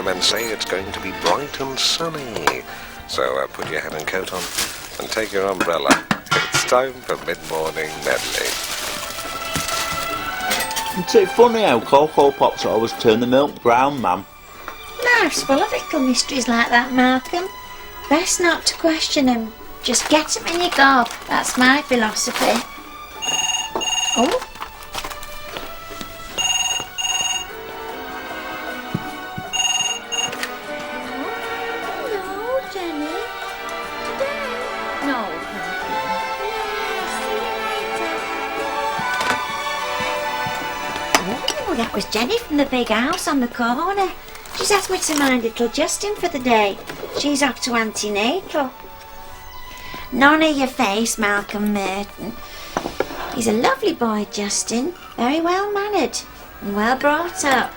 weathermen say it's going to be bright and sunny. So put your hat and coat on and take your umbrella. It's time for Mid-Morning Medley. Isn't it funny how Cocoa Pops always turn the milk brown, Mum? Life's full of little mysteries like that, Malcolm. Best not to question them. Just get them in your gob. That's my philosophy. Oh. Hello, Jenny. Today? No. Oh, that was Jenny from the big house on the corner. She's asked me to mind little Justin for the day. She's off to antenatal. None of your face, Malcolm Merton. He's a lovely boy, Justin. Very well mannered and well brought up.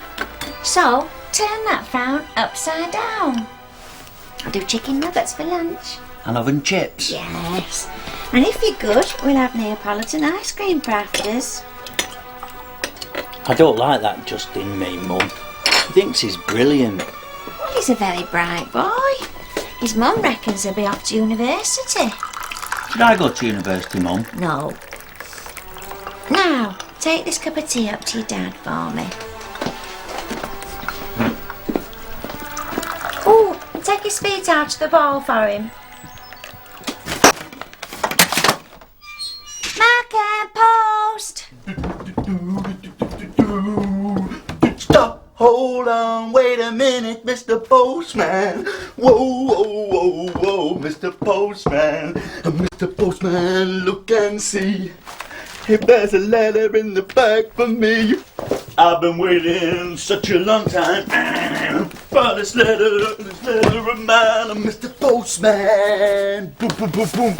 So, turn that frown upside down. I'll do chicken nuggets for lunch. And oven chips? Yes. And if you're good, we'll have Neapolitan ice cream for afters. I don't like that Justin, me, Mum. He thinks he's brilliant. Well, he's a very bright boy. His mum reckons he'll be off to university. Should I go to university, Mum? No. Now, take this cup of tea up to your dad for me. Oh, and take his feet out of the bowl for him. Malcolm, post! Stop! Hold on, wait a minute, Mr. Postman. Whoa, whoa, whoa, whoa, Mr. Postman. Mr. Postman, look and see if there's a letter in the bag for me. I've been waiting such a long time for this letter of mine, Mr. Postman. Boom, boom, boom, boom.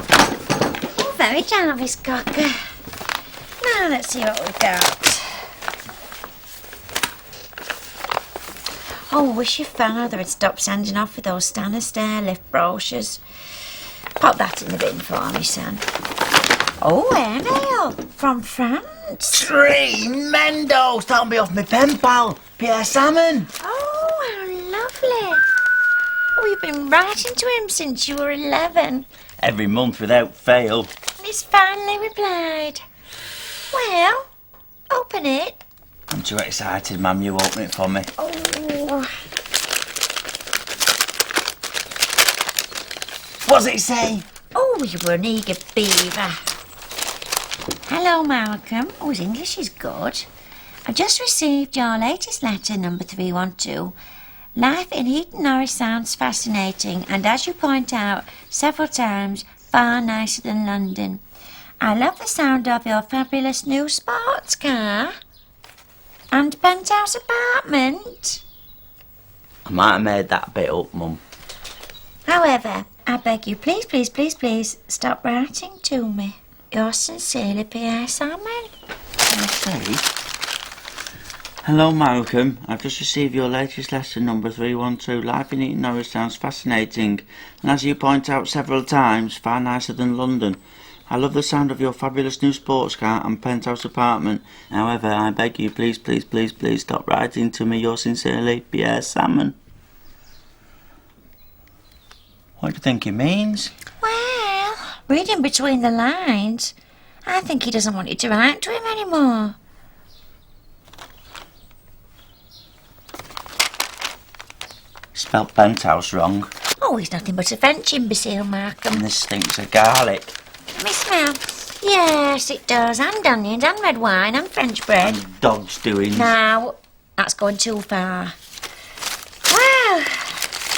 Oh, very Jarvis Cocker. Now, let's see what we've got. Oh, I wish your father had stopped sending off with those Stanner stairlift brochures. Pop that in the bin for me, son. Oh, airmail from France. Tremendo! That'll be off my pen pal, Pierre Salmon. Oh, how lovely. Oh, you've been writing to him since you were 11. Every month without fail. And he's finally replied. Well, open it. I'm too excited, Mum. You open it for me. Oh. What's it say? Oh, you were an eager beaver. Hello, Malcolm. Oh, his English is good. I just received your latest letter, number 312. Life in Heaton Norris sounds fascinating, and as you point out several times, far nicer than London. I love the sound of your fabulous new sports car. And penthouse apartment. I might have made that bit up, Mum. However, I beg you, please, please, please, please, stop writing to me. Yours sincerely, Pierre Salmon. Hello, Malcolm. I've just received your latest letter, number 312. Life in Heaton Norris sounds fascinating, and as you point out several times, far nicer than London. I love the sound of your fabulous new sports car and penthouse apartment. However, I beg you, please, please, please, please stop writing to me. Yours sincerely, Pierre Salmon. What do you think he means? Well, reading between the lines, I think he doesn't want you to write to him anymore. Spelt penthouse wrong. Oh, he's nothing but a French imbecile, Malcolm. And this stinks of garlic. Me smell? Yes, it does. And onions, and red wine, and French bread. And dog's doings. Now, that's going too far. Well,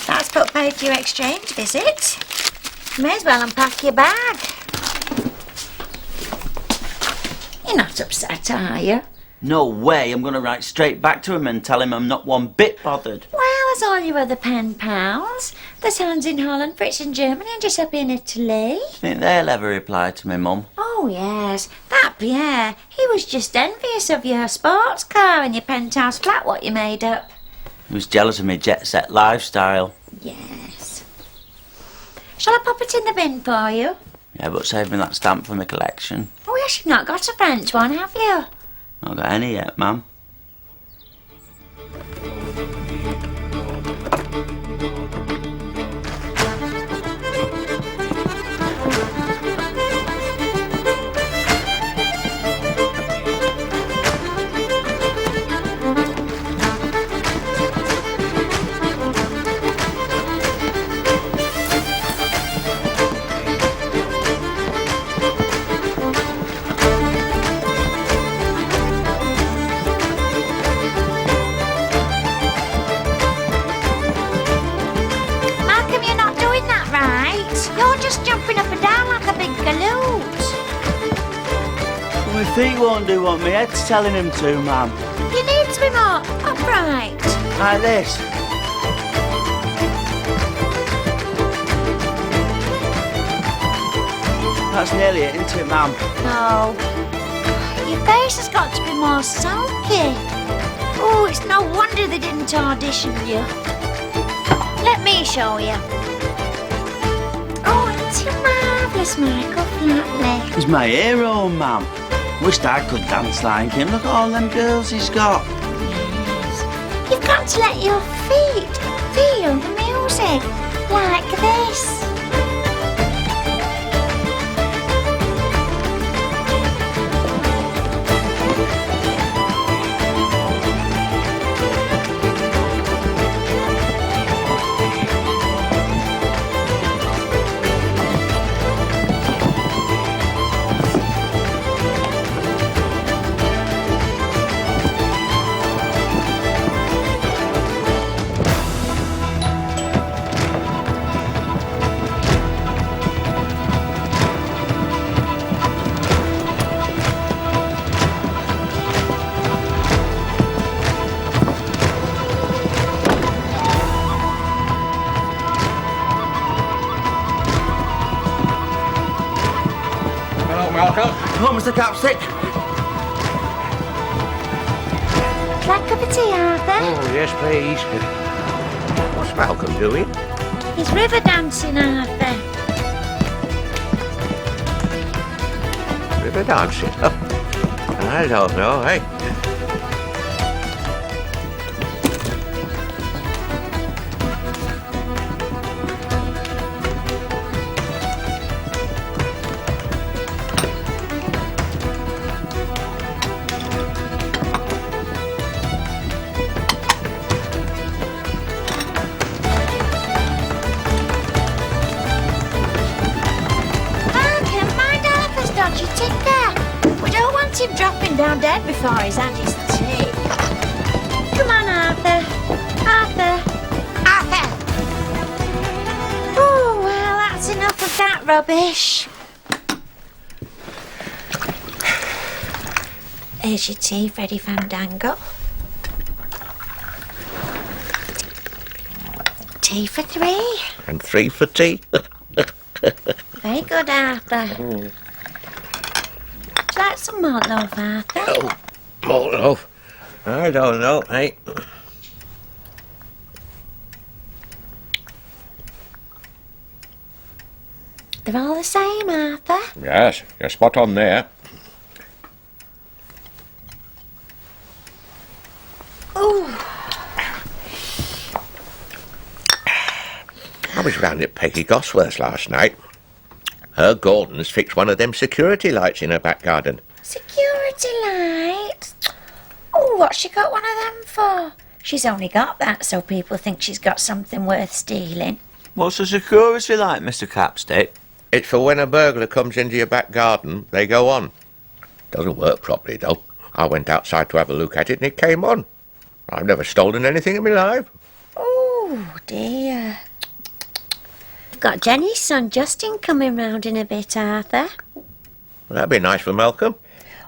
that's put paid to your exchange visit. May as well unpack your bag. You're not upset, are you? No way. I'm going to write straight back to him and tell him I'm not one bit bothered. Well, there's all your other pen pals. There's Hans in Holland, Fritz in Germany, and Giuseppe in Italy. Think they'll ever reply to me, Mum? Oh, yes. That Pierre, he was just envious of your sports car and your penthouse flat what you made up. He was jealous of my jet-set lifestyle. Yes. Shall I pop it in the bin for you? Yeah, but save me that stamp for my collection. Oh, yes, you've not got a French one, have you? Not got any yet, Mum. Malcolm, you're not doing that right. You're just jumping up and down like a big galoot. My feet won't do what my head's telling him to, ma'am. You need to be more upright. Like this. That's nearly it, isn't it, ma'am? No. Your face has got to be more sulky. Oh, it's no wonder they didn't audition you. Let me show you. Oh, it's marvellous, Michael Flatley. He's my hero, ma'am. Wished I could dance like him. Look at all them girls he's got. Yes. You've got to let your feet feel the music, like this. Malcolm. Oh, Mr. Capstick. Like a cup of tea, Arthur? Oh, yes, please. What's Malcolm doing? He's river dancing, Arthur. River dancing? Oh, I don't know, eh? We don't want him dropping down dead before he's had his tea. Come on, Arthur. Arthur. Arthur! Oh, well, that's enough of that rubbish. Here's your tea, Freddie Fandango. Tea for three. And 3 for tea. Very good, Arthur. Would you like some malt loaf, Arthur? Oh, malt loaf. I don't know, eh? They're all the same, Arthur. Yes, you're spot on there. Ooh. I was round at Peggy Gosworth's last night. Her Gordon's fixed one of them security lights in her back garden. Security lights? Oh, what's she got one of them for? She's only got that so people think she's got something worth stealing. What's the security like, Mr. Capstick? It's for when a burglar comes into your back garden, they go on. Doesn't work properly, though. I went outside to have a look at it and it came on. I've never stolen anything in my life. Oh, dear. I've got Jenny's son Justin coming round in a bit, Arthur. Well, that'd be nice for Malcolm.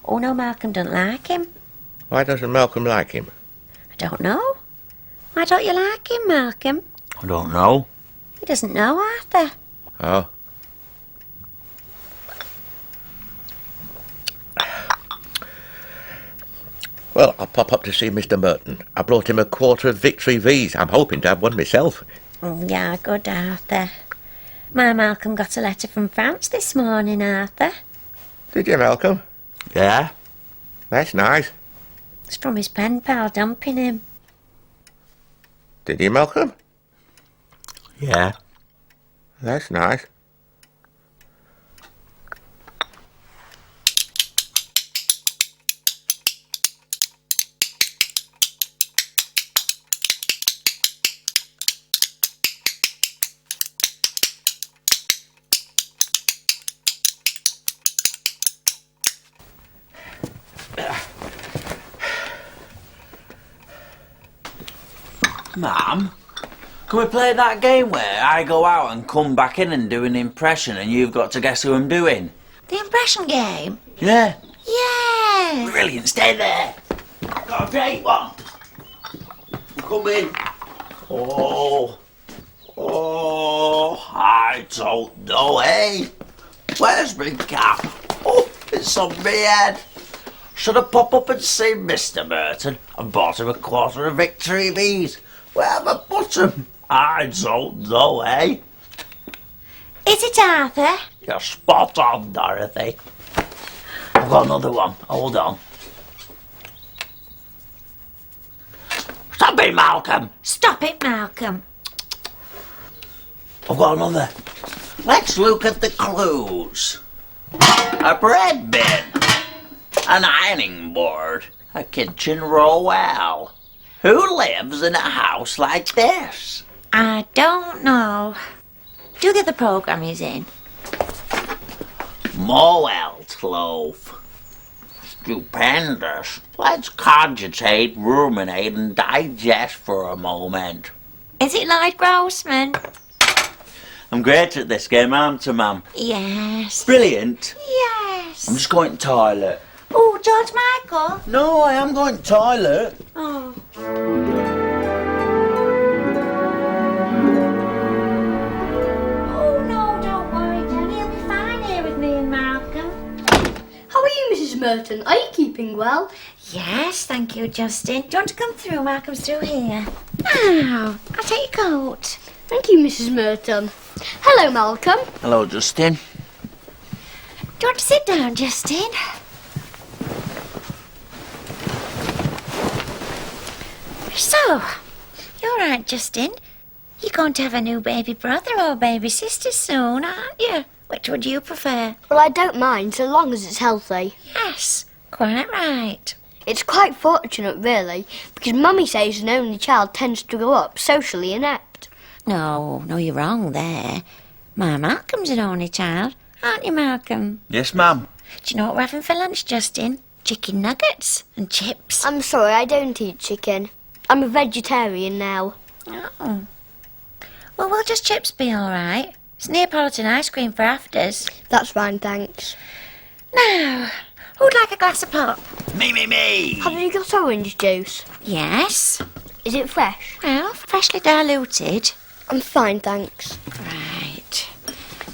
Oh, no, Malcolm don't like him. Why doesn't Malcolm like him? I don't know. Why don't you like him, Malcolm? I don't know. He doesn't know, Arthur. Oh. Well, I'll pop up to see Mr. Merton. I brought him a quarter of Victory V's. I'm hoping to have one myself. Oh, yeah, good, Arthur. My Malcolm got a letter from France this morning, Arthur. Did you, Malcolm? Yeah? That's nice. It's from his pen pal dumping him. Did you, Malcolm? Yeah. That's nice. Mum, can we play that game where I go out and come back in and do an impression and you've got to guess who I'm doing? The impression game? Yeah. Yes. Brilliant, stay there. Got a great one. Come in. Oh, I don't know, eh? Where's my cap? Oh, it's on my head. Should I pop up and see Mr. Merton and bought him a quarter of victory bees? Where have I put 'em? I don't know, eh? Is it Arthur? You're spot on, Dorothy. I've got another one. Hold on. Stop it, Malcolm. Stop it, Malcolm. I've got another. Let's look at the clues. A bread bin. An ironing board. A kitchen royale. Who lives in a house like this? I don't know. Do the other programme he's in. Moelt loaf. Stupendous. Let's cogitate, ruminate and digest for a moment. Is it Lloyd Grossman? I'm great at this game, aren't I, Mum? Yes. Brilliant. Yes. I'm just going to toilet. Oh, George Michael. No, I am going to toilet. Oh. Oh, no, don't worry, Jenny. He'll be fine here with me and Malcolm. How are you, Mrs. Merton? Are you keeping well? Yes, thank you, Justin. Do you want to come through? Malcolm's through here. Now, I'll take your coat. Thank you, Mrs. Merton. Hello, Malcolm. Hello, Justin. Do you want to sit down, Justin? So, you're right, Justin. You're going to have a new baby brother or baby sister soon, aren't you? Which would you prefer? Well, I don't mind, so long as it's healthy. Yes, quite right. It's quite fortunate, really, because Mummy says an only child tends to grow up socially inept. No, you're wrong there. My Malcolm's an only child, aren't you, Malcolm? Yes, Mum. Do you know what we're having for lunch, Justin? Chicken nuggets and chips. I'm sorry, I don't eat chicken. I'm a vegetarian now. Oh. Well, will just chips be all right? It's Neapolitan ice cream for afters. That's fine, thanks. Now, who'd like a glass of pop? Me. Have you got orange juice? Yes. Is it fresh? Well, freshly diluted. I'm fine, thanks. Right.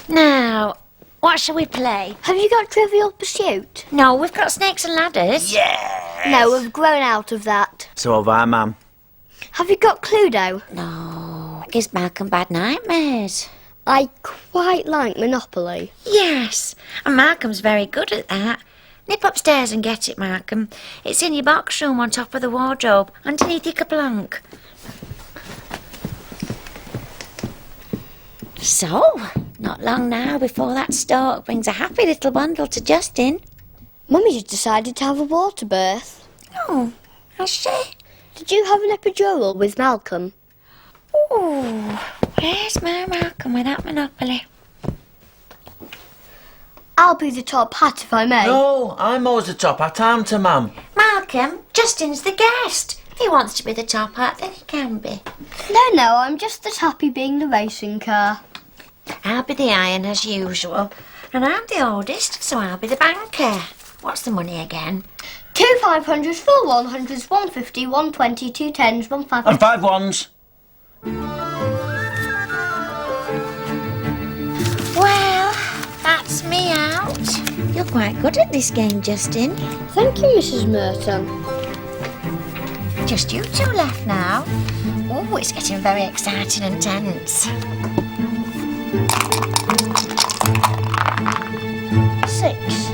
Now, what shall we play? Have you got Trivial Pursuit? No, we've got snakes and ladders. Yes. No, we've grown out of that. So have I, Mum. Have you got Cluedo? No, it gives Malcolm bad nightmares. I quite like Monopoly. Yes, and Malcolm's very good at that. Nip upstairs and get it, Malcolm. It's in your box room on top of the wardrobe, underneath your kaplunk. So, not long now before that stork brings a happy little bundle to Justin. Mummy's decided to have a water birth. Oh, has she? Did you have an epidural with Malcolm? Ooh, where's my Malcolm with that Monopoly? I'll be the top hat if I may. No, I'm always the top hat, aren't I, Mum? Malcolm, Justin's the guest. If he wants to be the top hat, then he can be. No, I'm just as happy being the racing car. I'll be the iron as usual. And I'm the oldest, so I'll be the banker. What's the money again? 2 500s, 4 100s, 150, 120, 2 10s, 1 5. And 5 ones. Well, that's me out. You're quite good at this game, Justin. Thank you, Mrs. Merton. Just you two left now. Oh, it's getting very exciting and tense. 6.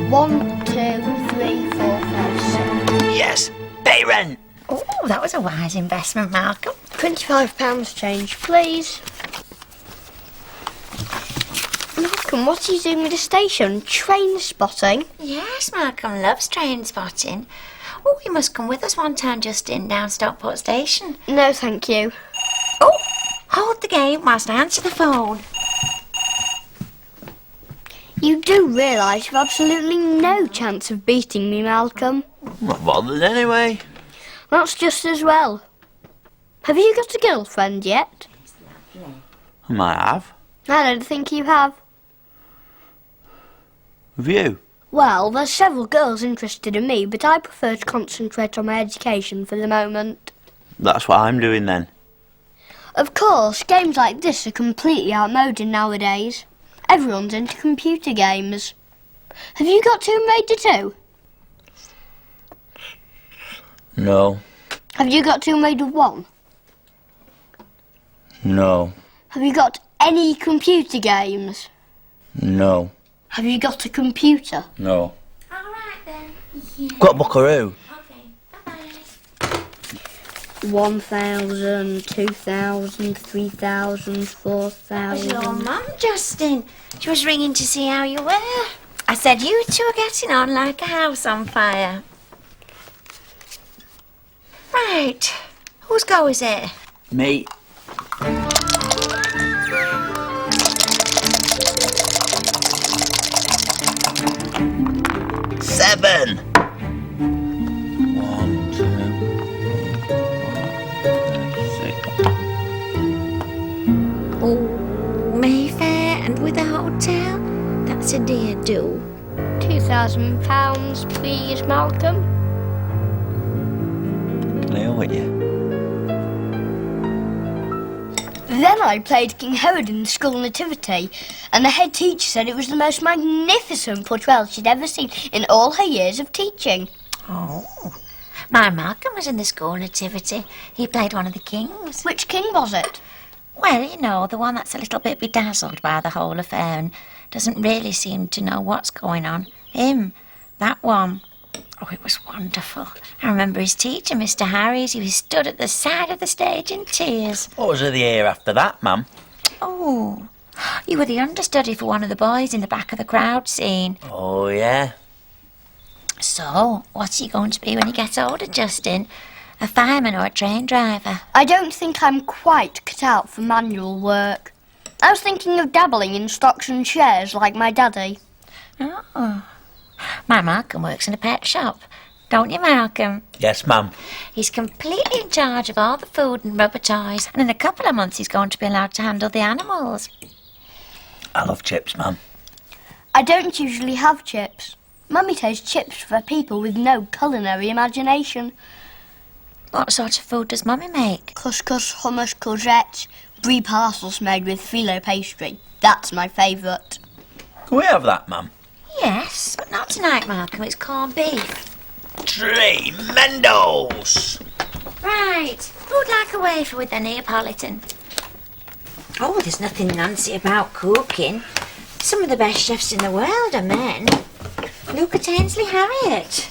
1, 2, 3, 4, 5, 6. Yes, pay rent. Oh, that was a wise investment, Malcolm. £25 change, please. Malcolm, what are you doing with the station? Train spotting? Yes, Malcolm loves train spotting. Oh, you must come with us one time, Justin, down Stockport Station. No, thank you. Oh, hold the game whilst I answer the phone. You do realise you've absolutely no chance of beating me, Malcolm. Not bothered anyway. That's just as well. Have you got a girlfriend yet? I might have. I don't think you have. Have you? Well, there's several girls interested in me, but I prefer to concentrate on my education for the moment. That's what I'm doing then. Of course, games like this are completely outmoded nowadays. Everyone's into computer games. Have you got Tomb Raider 2? No. Have you got Tomb Raider 1? No. Have you got any computer games? No. Have you got a computer? No. All right, then. Got Buckaroo? Okay, bye-bye. 1,000, 2,000, 3,000, Was 4,000. your mum, Justin? She was ringing to see how you were. I said you two are getting on like a house on fire. Right. Whose go is it? Me. Seven. 1, 2, 6. Oh, Mayfair and with a hotel? That's a dear do. £2,000, please, Malcolm. Can I owe it you? Then I played King Herod in the school nativity, and the head teacher said it was the most magnificent portrayal she'd ever seen in all her years of teaching. Oh. My Malcolm was in the school nativity. He played one of the kings. Which king was it? Well, you know, the one that's a little bit bedazzled by the whole affair and doesn't really seem to know what's going on. Him, that one. Oh, it was wonderful. I remember his teacher, Mr. Harries. He was stood at the side of the stage in tears. What was the year after that, ma'am? Oh, you were the understudy for one of the boys in the back of the crowd scene. Oh, yeah. So, what's he going to be when he gets older, Justin? A fireman or a train driver? I don't think I'm quite cut out for manual work. I was thinking of dabbling in stocks and shares like my daddy. Oh. My Malcolm works in a pet shop. Don't you, Malcolm? Yes, ma'am. He's completely in charge of all the food and rubber toys, and in a couple of months he's going to be allowed to handle the animals. I love chips, ma'am. I don't usually have chips. Mummy tastes chips for people with no culinary imagination. What sort of food does Mummy make? Couscous, hummus, courgettes, brie parcels made with phyllo pastry. That's my favourite. Can we have that, ma'am? Yes, but not tonight, Malcolm. It's corned beef. Tremendos! Right. Who'd like a wafer with their Neapolitan? Oh, there's nothing Nancy about cooking. Some of the best chefs in the world are men. Look at Ainsley Harriott.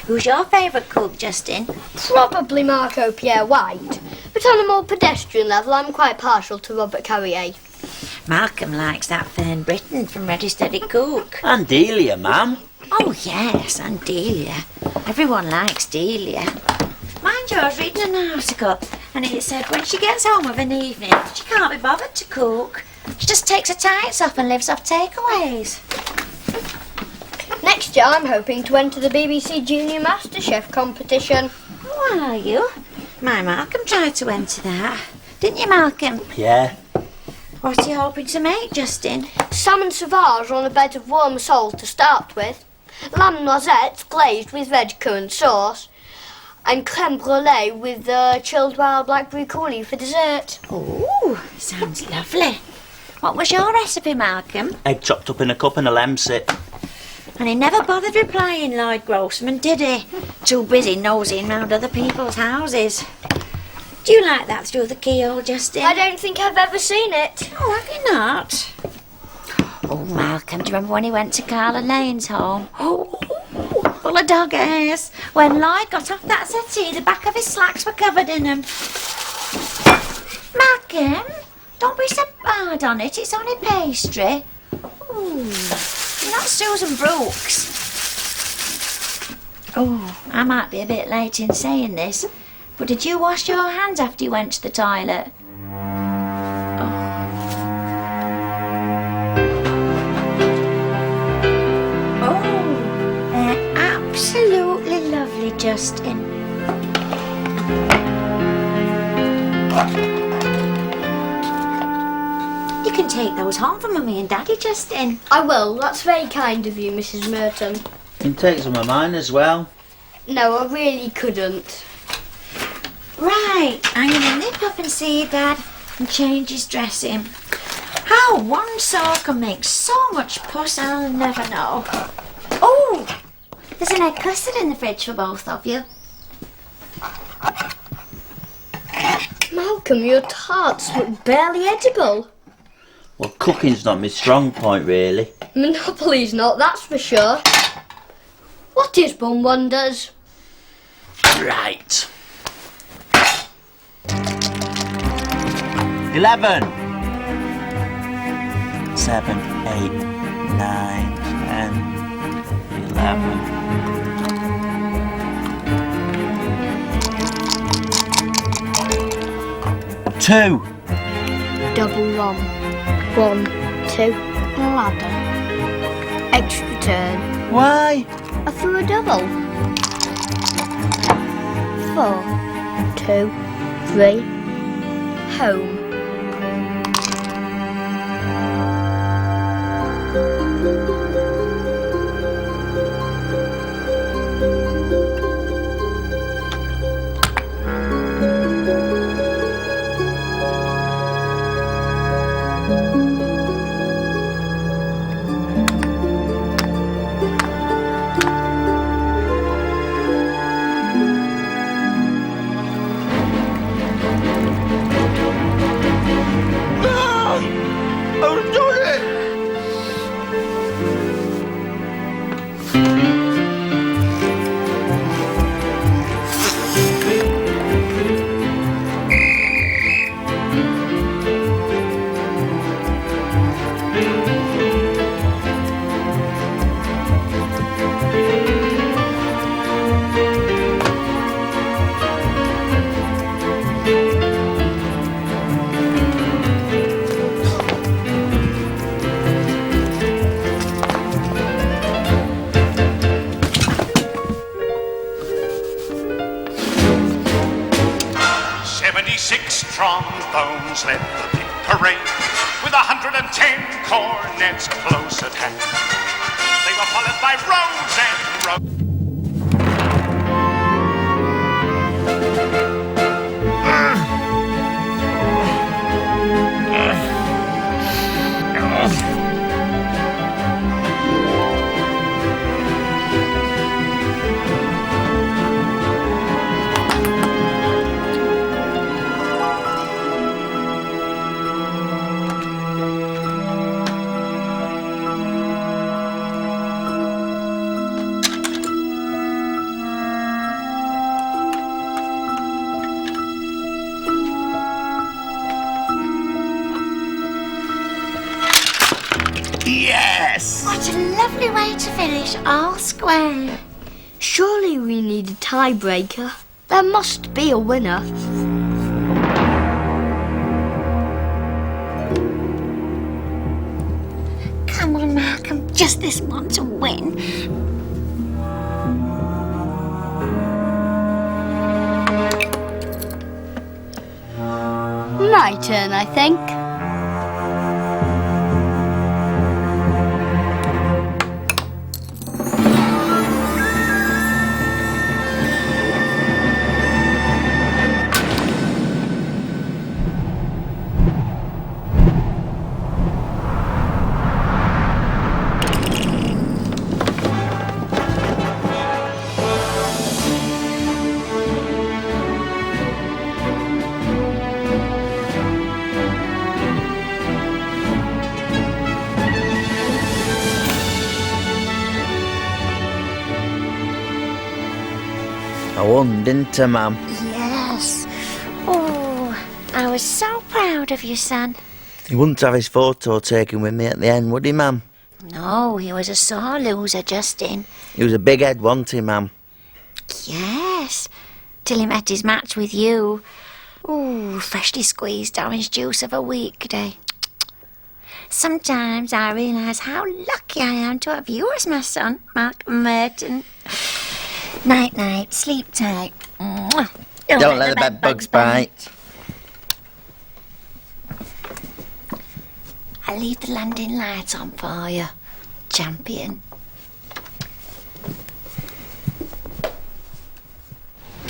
Who's your favourite cook, Justin? Probably Marco Pierre White. But on a more pedestrian level, I'm quite partial to Robert Carrier. Malcolm likes that Fern Britton from Ready Steady Cook. And Delia, ma'am. Oh, yes, and Delia. Everyone likes Delia. Mind you, I was reading an article, and it said when she gets home of an evening, she can't be bothered to cook. She just takes her tights off and lives off takeaways. Next year, I'm hoping to enter the BBC Junior MasterChef competition. Who are you? My Malcolm tried to enter that. Didn't you, Malcolm? Yeah. What are you hoping to make, Justin? Salmon sauvage on a bed of warm sole to start with. Lamb noisettes glazed with red currant sauce. And creme brulee with chilled wild blackberry coulis for dessert. Oh, sounds lovely. What was your recipe, Malcolm? Egg chopped up in a cup and a lemsip. And he never bothered replying, Lloyd Grossman, did he? Too busy nosing round other people's houses. Do you like that through the keyhole, Justin? I don't think I've ever seen it. Oh, have you not? Oh, Malcolm, do you remember when he went to Carla Lane's home? Oh, full of dog hairs. When Lloyd got off that settee, the back of his slacks were covered in them. Malcolm, don't be so hard on it. It's only pastry. Ooh, you're not Susan Brooks. Oh, I might be a bit late in saying this, but did you wash your hands after you went to the toilet? They're absolutely lovely, Justin. You can take those home for Mummy and Daddy, Justin. I will. That's very kind of you, Mrs. Merton. You can take some of mine as well. No, I really couldn't. Right, I'm going to nip up and see your Dad and change his dressing. How one soul can make so much pus, I'll never know. Oh, there's an egg custard in the fridge for both of you. Malcolm, your tarts look barely edible. Well, cooking's not my strong point, really. Monopoly's not, that's for sure. What is Bum Wonders? Right. 11. 7, 8, 9, 10, 11. 2. Double one. 1, 2, ladder. Extra turn. Why? I threw a double. 4, 2, 3. Home. Trombones led the big parade, with 110 cornets close at hand. They were followed by rows and rows. Yes! What a lovely way to finish, all square. Surely we need a tiebreaker. There must be a winner. Come on, Malcolm, just this one to win. My turn, I think. I won, didn't I, Mum? Yes. Oh, I was so proud of you, son. He wouldn't have his photo taken with me at the end, would he, ma'am? No, he was a sore loser, Justin. He was a big head, wasn't he, ma'am? Yes, till he met his match with you. Ooh, freshly squeezed orange juice of a weekday. Sometimes I realise how lucky I am to have you as my son, Malcolm Merton. Night-night, sleep tight. Mwah. Don't let the bed bugs bite. I'll leave the landing lights on for you, champion.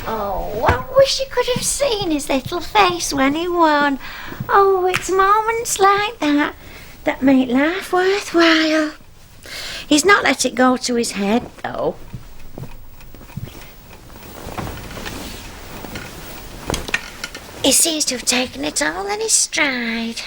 Oh, I wish you could have seen his little face when he won. Oh, it's moments like that that make life worthwhile. He's not let it go to his head, though. He seems to have taken it all in his stride.